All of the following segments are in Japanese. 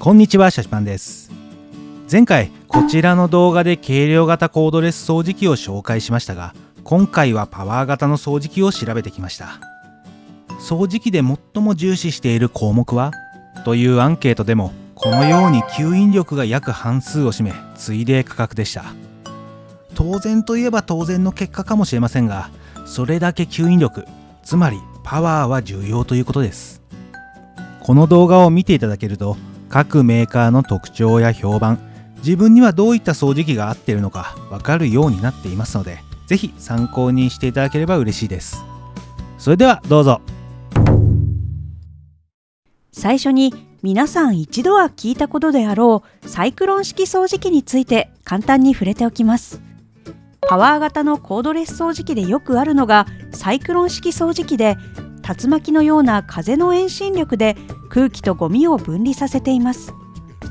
こんにちは、シャチパンです。前回こちらの動画で軽量型コードレス掃除機を紹介しましたが、今回はパワー型の掃除機を調べてきました。掃除機で最も重視している項目はというアンケートでも、このように吸引力が約半数を占め、次いで価格でした。当然といえば当然の結果かもしれませんが、それだけ吸引力、つまりパワーは重要ということです。この動画を見ていただけると、各メーカーの特徴や評判、自分にはどういった掃除機が合っているのか分かるようになっていますので、ぜひ参考にしていただければ嬉しいです。それではどうぞ。最初に皆さん一度は聞いたことであろうサイクロン式掃除機について簡単に触れておきます。パワー型のコードレス掃除機でよくあるのがサイクロン式掃除機で、竜巻のような風の遠心力で空気とゴミを分離させています。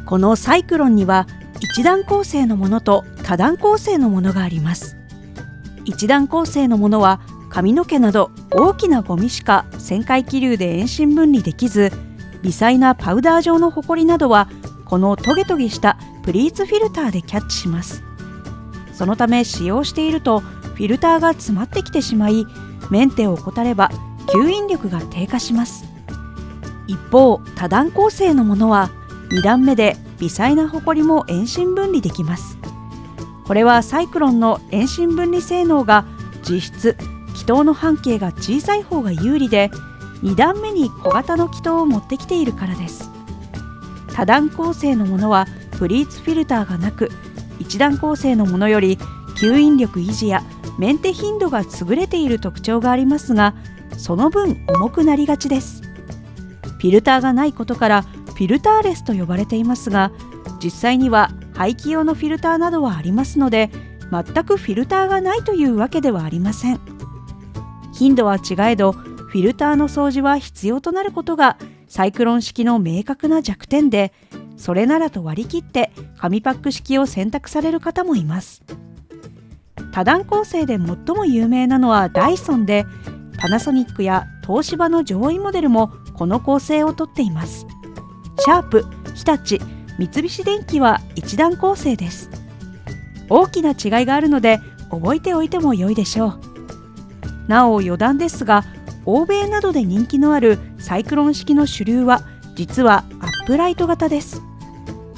このサイクロンには一段構成のものと多段構成のものがあります。一段構成のものは髪の毛など大きなゴミしか旋回気流で遠心分離できず、微細なパウダー状のホコリなどはこのトゲトゲしたプリーツフィルターでキャッチします。そのため使用しているとフィルターが詰まってきてしまい、メンテを怠れば吸引力が低下します。一方、多段構成のものは2段目で微細なホコリも遠心分離できます。これはサイクロンの遠心分離性能が実質気筒の半径が小さい方が有利で、2段目に小型の気筒を持ってきているからです。多段構成のものはプリーツフィルターがなく、一段構成のものより吸引力維持やメンテ頻度が優れている特徴がありますが、その分重くなりがちです。フィルターがないことからフィルターレスと呼ばれていますが、実際には排気用のフィルターなどはありますので、全くフィルターがないというわけではありません。頻度は違えどフィルターの掃除は必要となることがサイクロン式の明確な弱点で、それならと割り切って紙パック式を選択される方もいます。多段構成で最も有名なのはダイソンで、パナソニックや東芝の上位モデルもこの構成をとっています。シャープ、日立、三菱電機は一段構成です。大きな違いがあるので覚えておいても良いでしょう。なお余談ですが、欧米などで人気のあるサイクロン式の主流は実はアップライト型です。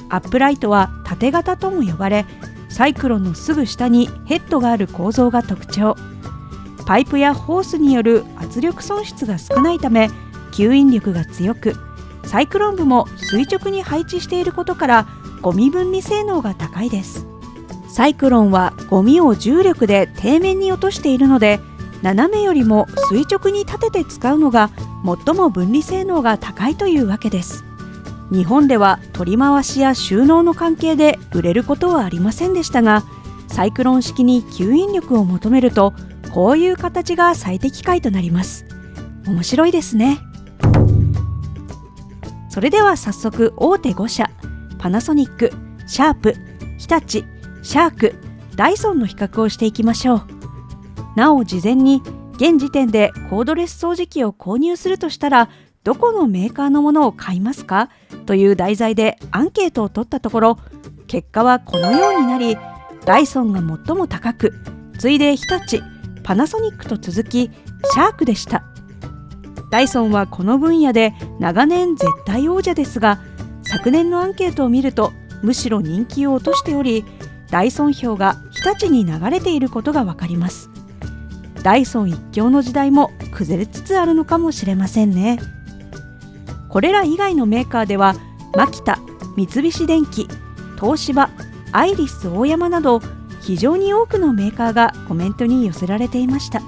アップライトは縦型とも呼ばれ、サイクロンのすぐ下にヘッドがある構造が特徴。パイプやホースによる圧力損失が少ないため吸引力が強く、サイクロン部も垂直に配置していることからゴミ分離性能が高いです。サイクロンはゴミを重力で底面に落としているので、斜めよりも垂直に立てて使うのが最も分離性能が高いというわけです。日本では取り回しや収納の関係で売れることはありませんでしたが、サイクロン式に吸引力を求めるとこういう形が最適解となります。面白いですね。それでは早速大手5社、パナソニック、シャープ、日立、シャーク、ダイソンの比較をしていきましょう。なお事前に現時点でコードレス掃除機を購入するとしたらどこのメーカーのものを買いますかという題材でアンケートを取ったところ、結果はこのようになり、ダイソンが最も高く、次いで日立、パナソニックと続きシャークでした。ダイソンはこの分野で長年絶対王者ですが、昨年のアンケートを見るとむしろ人気を落としており、ダイソン票が日立に流れていることがわかります。ダイソン一強の時代も崩れつつあるのかもしれませんね。これら以外のメーカーではマキタ、三菱電機、東芝、アイリスオーヤマなど非常に多くのメーカーがコメントに寄せられていました。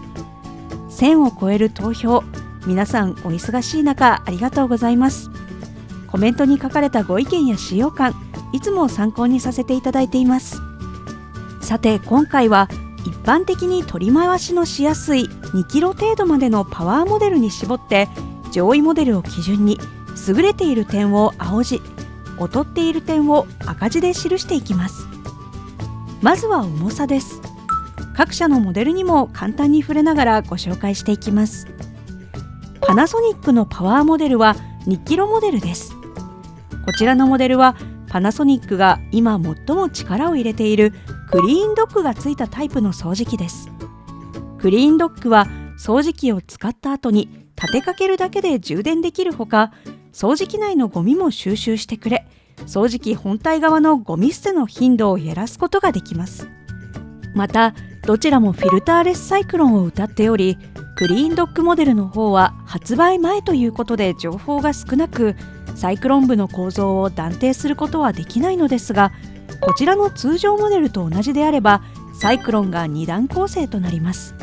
1000を超える投票、皆さんお忙しい中ありがとうございます。コメントに書かれたご意見や使用感、いつも参考にさせていただいています。さて今回は一般的に取り回しのしやすい2キロ程度までのパワーモデルに絞って、上位モデルを基準に優れている点を青字、劣っている点を赤字で記していきます。まずは重さです。各社のモデルにも簡単に触れながらご紹介していきます。パナソニックのパワーモデルは2キロモデルです。こちらのモデルはパナソニックが今最も力を入れているクリーンドックがついたタイプの掃除機です。クリーンドックは掃除機を使った後に立てかけるだけで充電できるほか、掃除機内のゴミも収集してくれ、掃除機本体側のゴミ捨ての頻度を減らすことができます。またどちらもフィルターレスサイクロンを謳っており、クリーンドックモデルの方は発売前ということで情報が少なく、サイクロン部の構造を断定することはできないのですが、こちらの通常モデルと同じであればサイクロンが2段構成となります。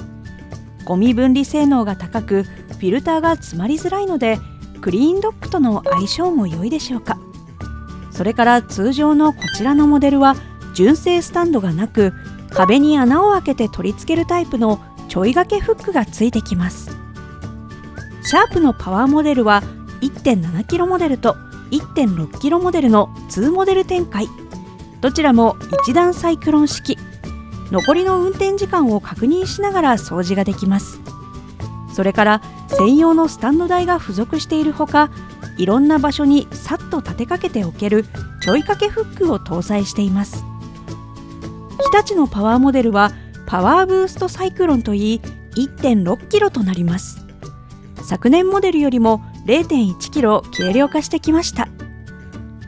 ゴミ分離性能が高く、フィルターが詰まりづらいのでクリーンドックとの相性も良いでしょうか。それから通常のこちらのモデルは純正スタンドがなく、壁に穴を開けて取り付けるタイプのちょい掛けフックがついてきます。シャープのパワーモデルは 1.7kg モデルと 1.6kg モデルの2モデル展開。どちらも一段サイクロン式。残りの運転時間を確認しながら掃除ができます。それから専用のスタンド台が付属しているほか、いろんな場所にさっと立てかけておけるちょい掛けフックを搭載しています。日立のパワーモデルはパワーブーストサイクロンといい 1.6kg となります。昨年モデルよりも 0.1kg 軽量化してきました。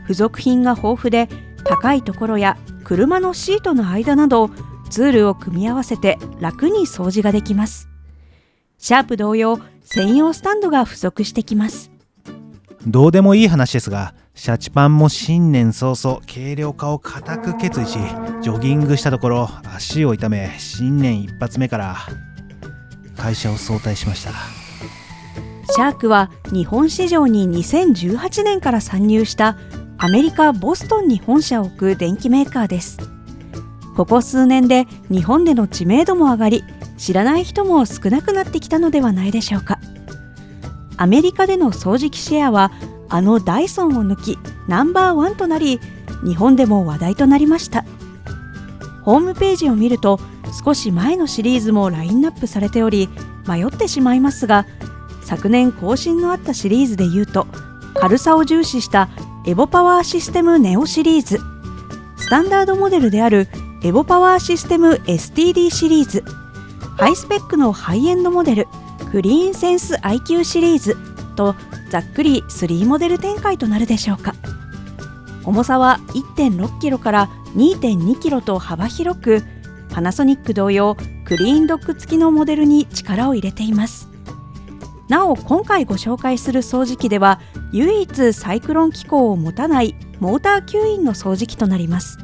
付属品が豊富で、高いところや車のシートの間などツールを組み合わせて楽に掃除ができます。シャープ同様、専用スタンドが付属してきます。どうでもいい話ですが、シャチパンも新年早々軽量化を固く決意し、ジョギングしたところ足を痛め、新年一発目から会社を早退しました。シャークは日本市場に2018年から参入したアメリカ・ボストンに本社を置く電機メーカーです。ここ数年で日本での知名度も上がり、知らない人も少なくなってきたのではないでしょうか。アメリカでの掃除機シェアはあのダイソンを抜きナンバーワンとなり、日本でも話題となりました。ホームページを見ると少し前のシリーズもラインナップされており、迷ってしまいますが、昨年更新のあったシリーズでいうと、軽さを重視したエボパワーシステムネオシリーズ、スタンダードモデルであるエボパワーシステム STD シリーズ、ハイスペックのハイエンドモデルクリーンセンス IQ シリーズと、ざっくり3モデル展開となるでしょうか。重さは 1.6kg から 2.2kg と幅広く、パナソニック同様クリーンドック付きのモデルに力を入れています。なお今回ご紹介する掃除機では唯一サイクロン機構を持たないモーター吸引の掃除機となります。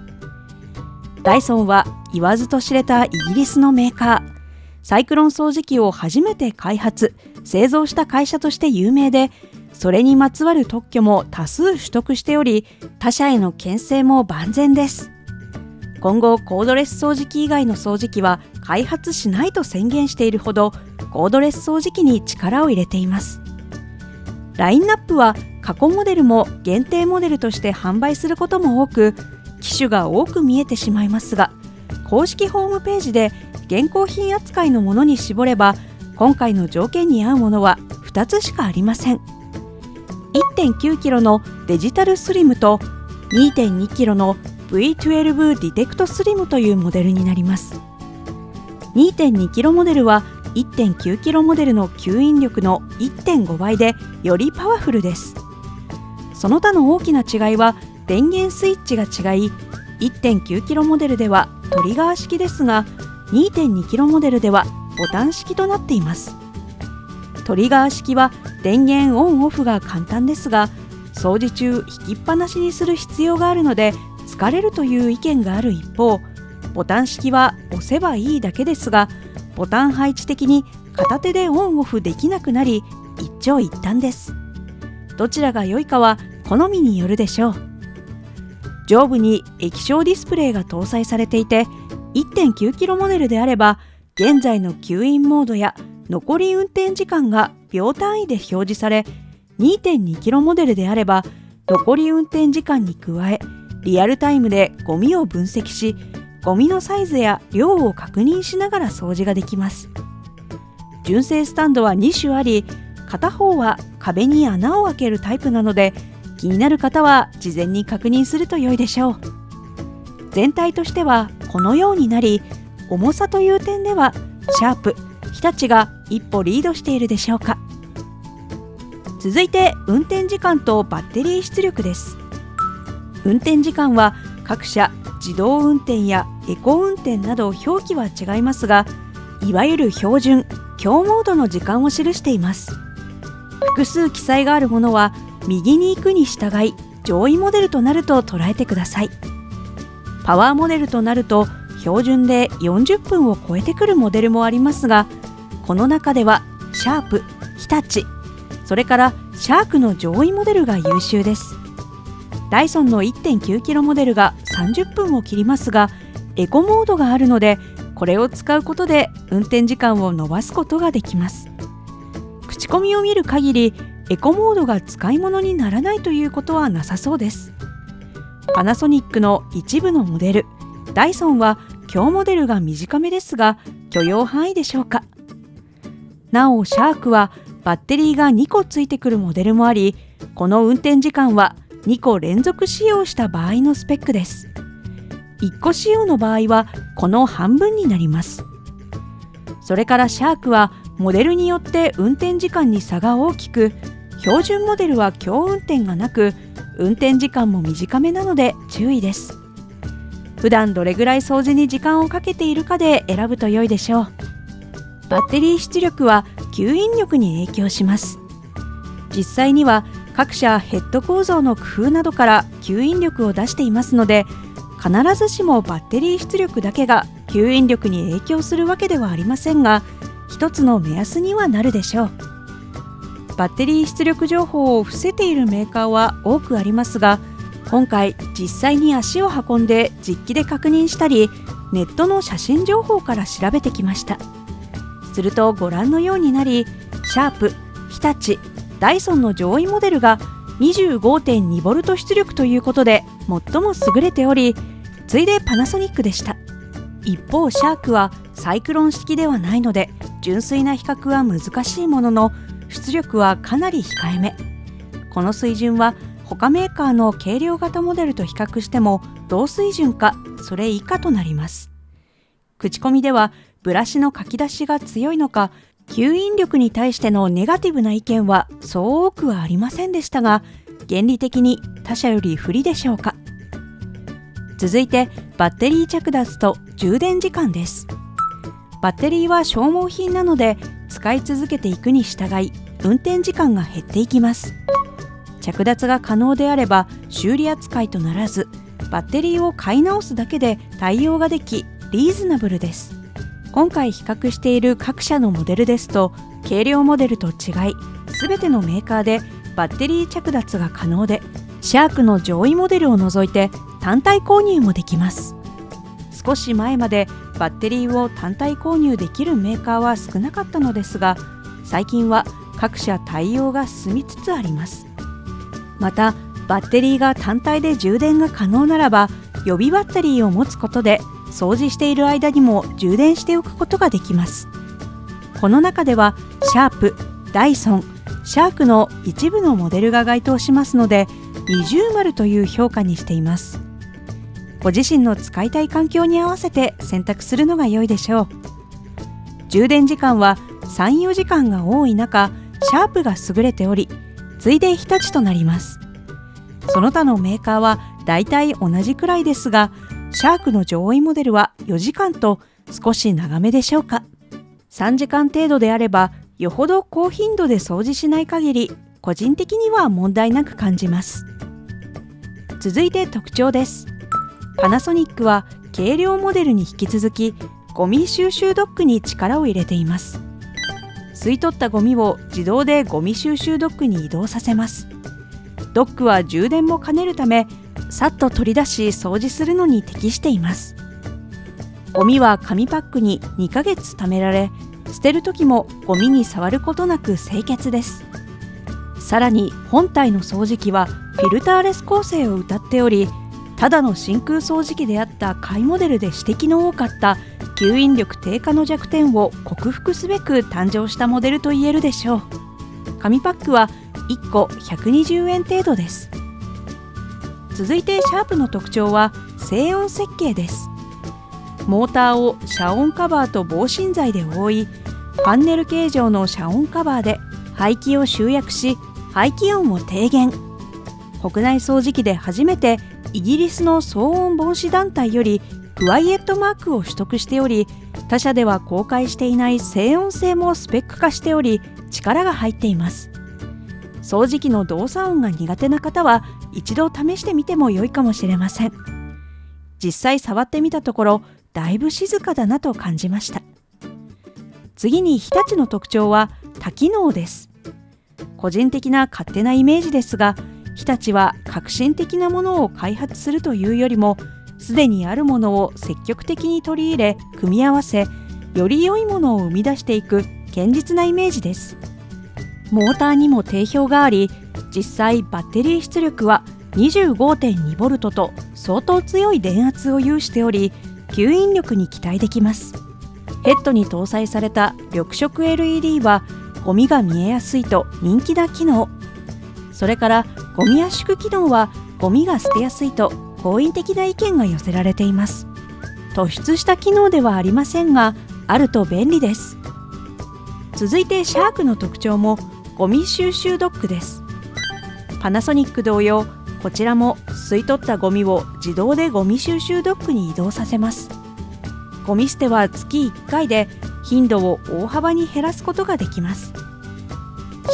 ダイソンは言わずと知れたイギリスのメーカー、サイクロン掃除機を初めて開発・製造した会社として有名で、それにまつわる特許も多数取得しており、他社への牽制も万全です。今後コードレス掃除機以外の掃除機は開発しないと宣言しているほど、コードレス掃除機に力を入れています。ラインナップは過去モデルも限定モデルとして販売することも多く、機種が多く見えてしまいますが、公式ホームページで現行品扱いのものに絞れば、今回の条件に合うものは2つしかありません。 1.9kg のデジタルスリムと 2.2kg の V12 ディテクトスリムというモデルになります。 2.2kg モデルは 1.9kg モデルの吸引力の 1.5 倍でよりパワフルです。その他の大きな違いは電源スイッチが違い、 1.9kg モデルではトリガー式ですが、 2.2kg モデルではボタン式となっています。トリガー式は電源オンオフが簡単ですが、掃除中引きっぱなしにする必要があるので疲れるという意見がある一方、ボタン式は押せばいいだけですが、ボタン配置的に片手でオンオフできなくなり一長一短です。どちらが良いかは好みによるでしょう。上部に液晶ディスプレイが搭載されていて、 1.9kg モデルであれば現在の吸引モードや残り運転時間が秒単位で表示され、 2.2kg モデルであれば残り運転時間に加えリアルタイムでゴミを分析し、ゴミのサイズや量を確認しながら掃除ができます。純正スタンドは2種あり、片方は壁に穴を開けるタイプなので、気になる方は事前に確認すると良いでしょう。全体としてはこのようになり、重さという点ではシャープ、日立が一歩リードしているでしょうか。続いて運転時間とバッテリー出力です。運転時間は各社自動運転やエコ運転など表記は違いますが、いわゆる標準強モードの時間を記しています。複数記載があるものは右に行くに従い上位モデルとなると捉えてください。パワーモデルとなると標準で40分を超えてくるモデルもありますが、この中ではシャープ、日立、それからシャークの上位モデルが優秀です。ダイソンの 1.9 キロモデルが30分を切りますが、エコモードがあるのでこれを使うことで運転時間を伸ばすことができます。口コミを見る限りエコモードが使い物にならないということはなさそうです。パナソニックの一部のモデル、ダイソンは強モデルが短めですが許容範囲でしょうか。なおシャークはバッテリーが2個ついてくるモデルもあり、この運転時間は2個連続使用した場合のスペックです。1個使用の場合はこの半分になります。それからシャークはモデルによって運転時間に差が大きく、標準モデルは強運転がなく運転時間も短めなので注意です。普段どれぐらい掃除に時間をかけているかで選ぶと良いでしょう。バッテリー出力は吸引力に影響します。実際には各社ヘッド構造の工夫などから吸引力を出していますので、必ずしもバッテリー出力だけが吸引力に影響するわけではありませんが、一つの目安にはなるでしょう。バッテリー出力情報を伏せているメーカーは多くありますが、今回実際に足を運んで実機で確認したり、ネットの写真情報から調べてきました。するとご覧のようになり、シャープ、日立、ダイソンの上位モデルが 25.2V 出力ということで最も優れており、次いでパナソニックでした。一方シャークはサイクロン式ではないので純粋な比較は難しいものの、出力はかなり控えめ。この水準は他メーカーの軽量型モデルと比較しても同水準かそれ以下となります。口コミではブラシのかき出しが強いのか、吸引力に対してのネガティブな意見はそう多くはありませんでしたが、原理的に他社より不利でしょうか。続いてバッテリー着脱と充電時間です。バッテリーは消耗品なので使い続けていくに従い運転時間が減っていきます。着脱が可能であれば修理扱いとならず、バッテリーを買い直すだけで対応ができリーズナブルです。今回比較している各社のモデルですと、軽量モデルと違い全てのメーカーでバッテリー着脱が可能で、シャークの上位モデルを除いて単体購入もできます。少し前までバッテリーを単体購入できるメーカーは少なかったのですが、最近は各社対応が進みつつあります。またバッテリーが単体で充電が可能ならば、予備バッテリーを持つことで掃除している間にも充電しておくことができます。この中ではシャープ、ダイソン、シャークの一部のモデルが該当しますので、20○という評価にしています。ご自身の使いたい環境に合わせて選択するのが良いでしょう。充電時間は 3,4 時間が多い中、シャープが優れており、次いで日立となります。その他のメーカーはだいたい同じくらいですが、シャークの上位モデルは4時間と少し長めでしょうか。3時間程度であれば、よほど高頻度で掃除しない限り、個人的には問題なく感じます。続いて特徴です。パナソニックは軽量モデルに引き続き、ゴミ収集ドックに力を入れています。吸い取ったゴミを自動でゴミ収集ドックに移動させます。ドックは充電も兼ねるため、さっと取り出し掃除するのに適しています。ゴミは紙パックに2ヶ月貯められ、捨てる時もゴミに触ることなく清潔です。さらに本体の掃除機はフィルターレス構成を謳っており、ただの真空掃除機であった下位モデルで指摘の多かった吸引力低下の弱点を克服すべく誕生したモデルと言えるでしょう。紙パックは1個120円程度です。続いてシャープの特徴は静音設計です。モーターを遮音カバーと防振材で覆い、パンネル形状の遮音カバーで排気を集約し、排気音を低減。国内掃除機で初めてイギリスの騒音防止団体よりクワイエットマークを取得しており、他社では公開していない静音性もスペック化しており、力が入っています。掃除機の動作音が苦手な方は一度試してみても良いかもしれません。実際触ってみたところ、だいぶ静かだなと感じました。次に日立の特徴は多機能です。個人的な勝手なイメージですが、日立は革新的なものを開発するというよりも、すでにあるものを積極的に取り入れ、組み合わせ、より良いものを生み出していく堅実なイメージです。モーターにも定評があり、実際バッテリー出力は 25.2V と相当強い電圧を有しており、吸引力に期待できます。ヘッドに搭載された緑色 LED はゴミが見えやすいと人気な機能。それからゴミ圧縮機能はゴミが捨てやすいと好意的な意見が寄せられています。突出した機能ではありませんが、あると便利です。続いてシャークの特徴もゴミ収集ドックです。パナソニック同様、こちらも吸い取ったゴミを自動でゴミ収集ドックに移動させます。ゴミ捨ては月1回で頻度を大幅に減らすことができます。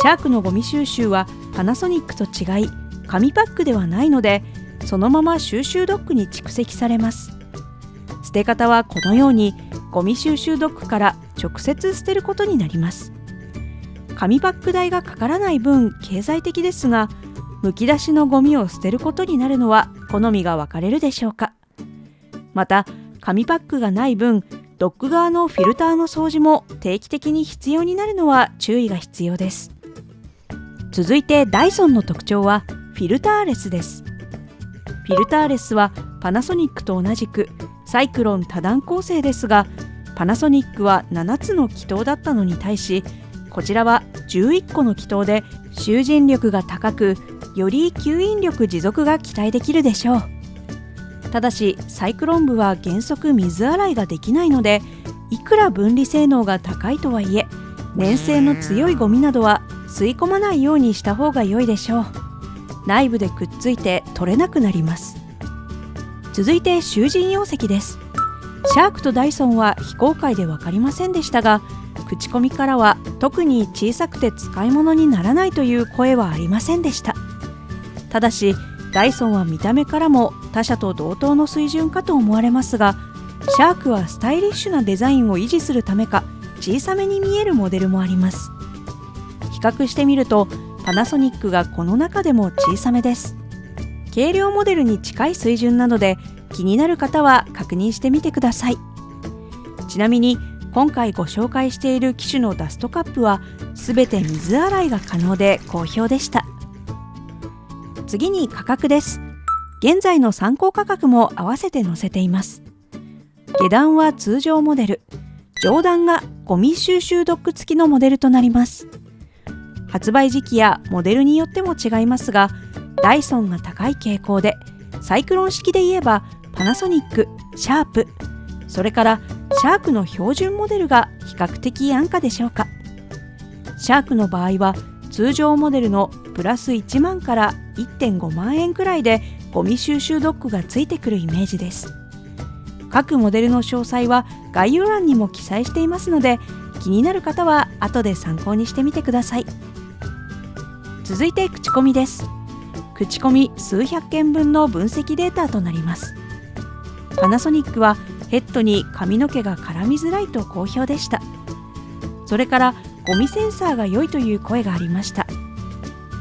シャークのゴミ収集はパナソニックと違い、紙パックではないので、そのまま収集ドックに蓄積されます。捨て方はこのようにゴミ収集ドックから直接捨てることになります。紙パック代がかからない分経済的ですが、むき出しのゴミを捨てることになるのは好みが分かれるでしょうか。また紙パックがない分、ドック側のフィルターの掃除も定期的に必要になるのは注意が必要です。続いてダイソンの特徴はフィルターレスです。フィルターレスはパナソニックと同じくサイクロン多段構成ですが、パナソニックは7つの気筒だったのに対し、こちらは11個の気筒で集塵力が高く、より吸引力持続が期待できるでしょう。ただしサイクロン部は原則水洗いができないので、いくら分離性能が高いとはいえ、粘性の強いゴミなどは吸い込まないようにした方が良いでしょう。内部でくっついて取れなくなります。続いて集塵容積です。シャークとダイソンは非公開で分かりませんでしたが、口コミからは特に小さくて使い物にならないという声はありませんでした。ただしダイソンは見た目からも他社と同等の水準かと思われますが、シャークはスタイリッシュなデザインを維持するためか小さめに見えるモデルもあります。比較してみるとパナソニックがこの中でも小さめです。軽量モデルに近い水準なので、気になる方は確認してみてください。ちなみに今回ご紹介している機種のダストカップはすべて水洗いが可能で好評でした。次に価格です。現在の参考価格も合わせて載せています。下段は通常モデル、上段がゴミ収集ドック付きのモデルとなります。発売時期やモデルによっても違いますが、ダイソンが高い傾向で、サイクロン式で言えばパナソニック、シャープ、それからシャークの標準モデルが比較的安価でしょうか。シャークの場合は通常モデルのプラス1万から 1.5 万円くらいでゴミ収集ドックがついてくるイメージです。各モデルの詳細は概要欄にも記載していますので、気になる方は後で参考にしてみてください。続いて口コミです。口コミ数百件分の分析データとなります。パナソニックはヘッドに髪の毛が絡みづらいと好評でした。それからゴミセンサーが良いという声がありました。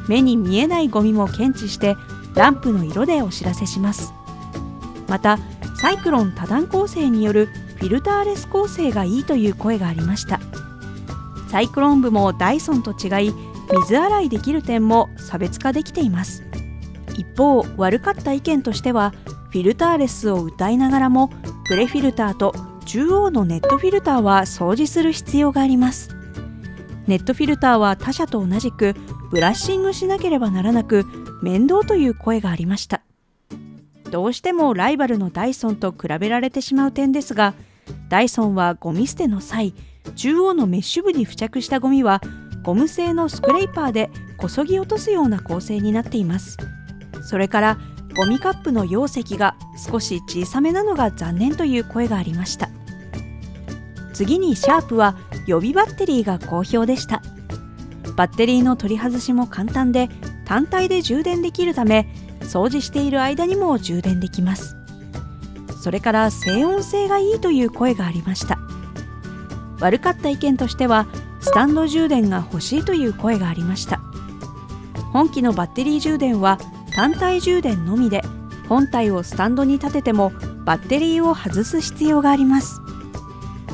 目に見えないゴミも検知してランプの色でお知らせします。またサイクロン多段構成によるフィルターレス構成がいいという声がありました。サイクロン部もダイソンと違い、水洗いできる点も差別化できています。一方、悪かった意見としては、フィルターレスを謳いながらもプレフィルターと中央のネットフィルターは掃除する必要があります。ネットフィルターは他社と同じくブラッシングしなければならなく面倒という声がありました。どうしてもライバルのダイソンと比べられてしまう点ですが、ダイソンはゴミ捨ての際、中央のメッシュ部に付着したゴミはゴム製のスクレイパーでこそぎ落とすような構成になっています。それからゴミカップの容積が少し小さめなのが残念という声がありました。次にシャープは予備バッテリーが好評でした。バッテリーの取り外しも簡単で単体で充電できるため、掃除している間にも充電できます。それから静音性がいいという声がありました。悪かった意見としては、スタンド充電が欲しいという声がありました。本機のバッテリー充電は単体充電のみで、本体をスタンドに立ててもバッテリーを外す必要があります。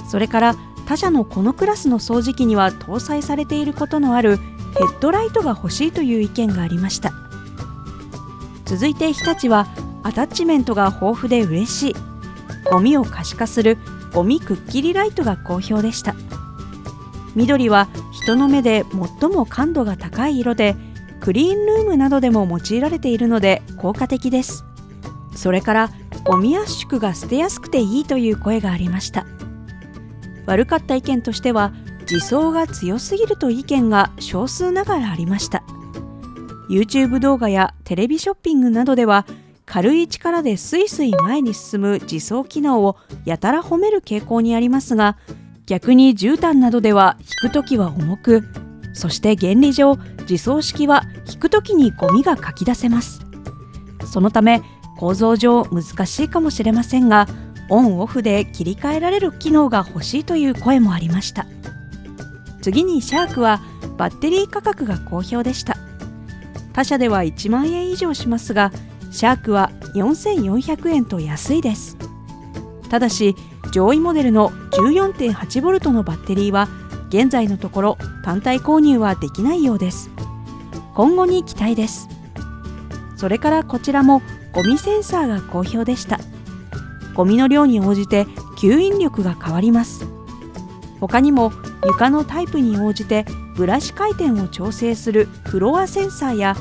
それから他社のこのクラスの掃除機には搭載されていることのあるヘッドライトが欲しいという意見がありました。続いて日立はアタッチメントが豊富で嬉しい、ゴミを可視化するゴミくっきりライトが好評でした。緑は人の目で最も感度が高い色で、クリーンルームなどでも用いられているので効果的です。それからゴミ圧縮が捨てやすくていいという声がありました。悪かった意見としては、自走が強すぎるという意見が少数ながらありました。 YouTube 動画やテレビショッピングなどでは、軽い力でスイスイ前に進む自走機能をやたら褒める傾向にありますが、逆に絨毯などでは引くときは重く、そして原理上自走式は引くときにゴミがかき出せます。そのため構造上難しいかもしれませんが、オンオフで切り替えられる機能が欲しいという声もありました。次にシャークはバッテリー価格が好評でした。他社では1万円以上しますが、シャークは4400円と安いです。ただし上位モデルの 14.8V のバッテリーは現在のところ単体購入はできないようです。今後に期待です。それからこちらもゴミセンサーが好評でした。ゴミの量に応じて吸引力が変わります。他にも床のタイプに応じてブラシ回転を調整するフロアセンサーや、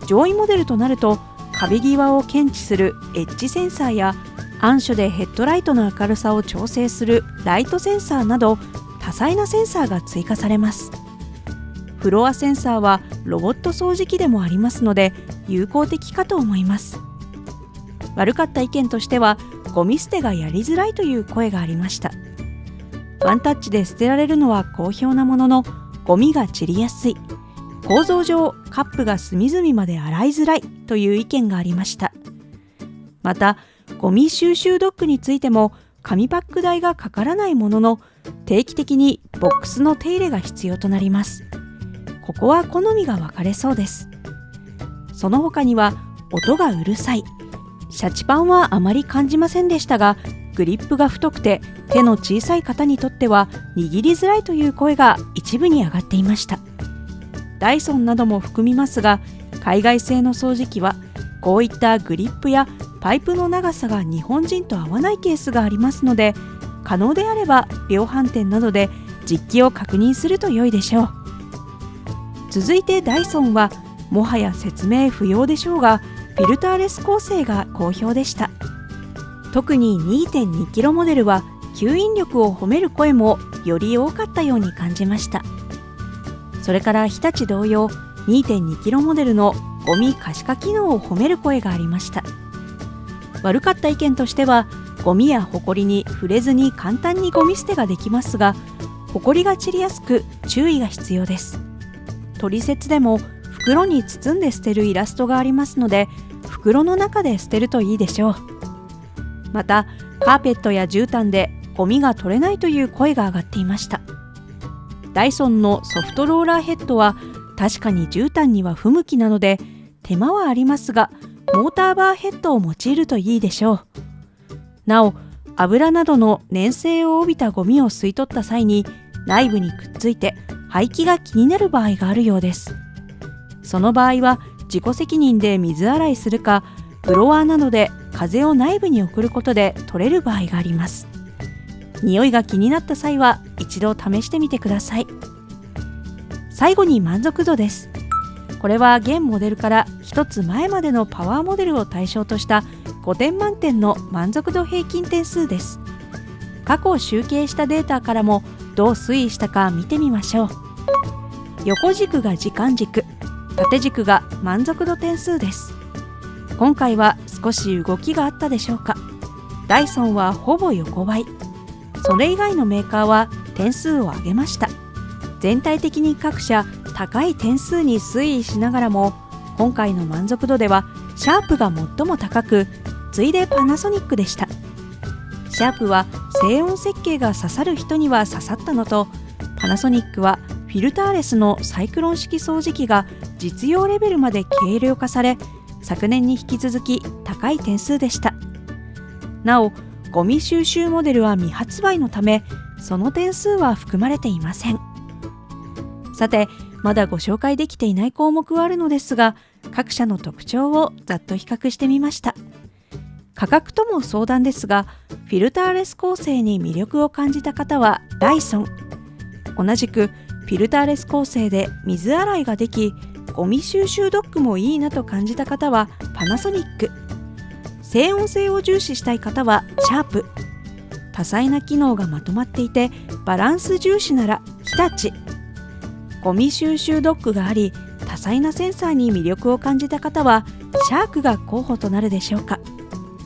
上位モデルとなると壁際を検知するエッジセンサーや、暗所でヘッドライトの明るさを調整するライトセンサーなど多彩なセンサーが追加されます。フロアセンサーはロボット掃除機でもありますので有効的かと思います。悪かった意見としては、ゴミ捨てがやりづらいという声がありました。ワンタッチで捨てられるのは好評なものの、ゴミが散りやすい、構造上カップが隅々まで洗いづらいという意見がありました。またゴミ収集ドックについても紙パック代がかからないものの、定期的にボックスの手入れが必要となります。ここは好みが分かれそうです。その他には音がうるさい、シャチパンはあまり感じませんでしたが、グリップが太くて手の小さい方にとっては握りづらいという声が一部に上がっていました。ダイソンなども含みますが、海外製の掃除機はこういったグリップやパイプの長さが日本人と合わないケースがありますので、可能であれば量販店などで実機を確認すると良いでしょう。続いてダイソンはもはや説明不要でしょうが、フィルターレス構成が好評でした。特に 2.2kg モデルは吸引力を褒める声もより多かったように感じました。それから日立同様 2.2kg モデルのゴミ可視化機能を褒める声がありました。悪かった意見としては、ゴミやホコリに触れずに簡単にゴミ捨てができますが、ホコリが散りやすく注意が必要です。取説でも袋に包んで捨てるイラストがありますので、袋の中で捨てるといいでしょう。またカーペットや絨毯でゴミが取れないという声が上がっていました。ダイソンのソフトローラーヘッドは確かに絨毯には不向きなので手間はありますが、モーターバーヘッドを用いるといいでしょう。なお油などの粘性を帯びたゴミを吸い取った際に内部にくっついて排気が気になる場合があるようです。その場合は自己責任で水洗いするか、ブロワーなどで風を内部に送ることで取れる場合があります。匂いが気になった際は一度試してみてください。最後に満足度です。これは現モデルから一つ前までのパワーモデルを対象とした5点満点の満足度平均点数です。過去集計したデータからもどう推移したか見てみましょう。横軸が時間軸、縦軸が満足度点数です。今回は少し動きがあったでしょうか。ダイソンはほぼ横ばい。それ以外のメーカーは点数を上げました。全体的に各社高い点数に推移しながらも、今回の満足度ではシャープが最も高く、次いでパナソニックでした。シャープは静音設計が刺さる人には刺さったのと、パナソニックはフィルターレスのサイクロン式掃除機が実用レベルまで軽量化され、昨年に引き続き高い点数でした。なお、ゴミ収集モデルは未発売のため、その点数は含まれていません。さて、まだご紹介できていない項目はあるのですが、各社の特徴をざっと比較してみました。価格とも相談ですが、フィルターレス構成に魅力を感じた方はダイソン。同じくフィルターレス構成で水洗いができ、ゴミ収集ドッグもいいなと感じた方はパナソニック。静音性を重視したい方はシャープ。多彩な機能がまとまっていてバランス重視なら日立。ゴミ収集ドッグがあり、多彩なセンサーに魅力を感じた方はシャークが候補となるでしょうか。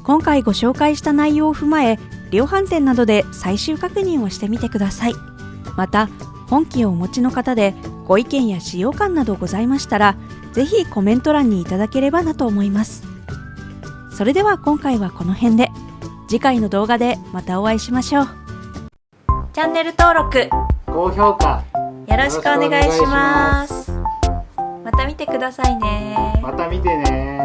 今回ご紹介した内容を踏まえ、量販店などで最終確認をしてみてください。また、本機をお持ちの方でご意見や使用感などございましたら、ぜひコメント欄にいただければなと思います。それでは今回はこの辺で、次回の動画でまたお会いしましょう。チャンネル登録、高評価よろしくお願いします。また見てくださいね。また見てね。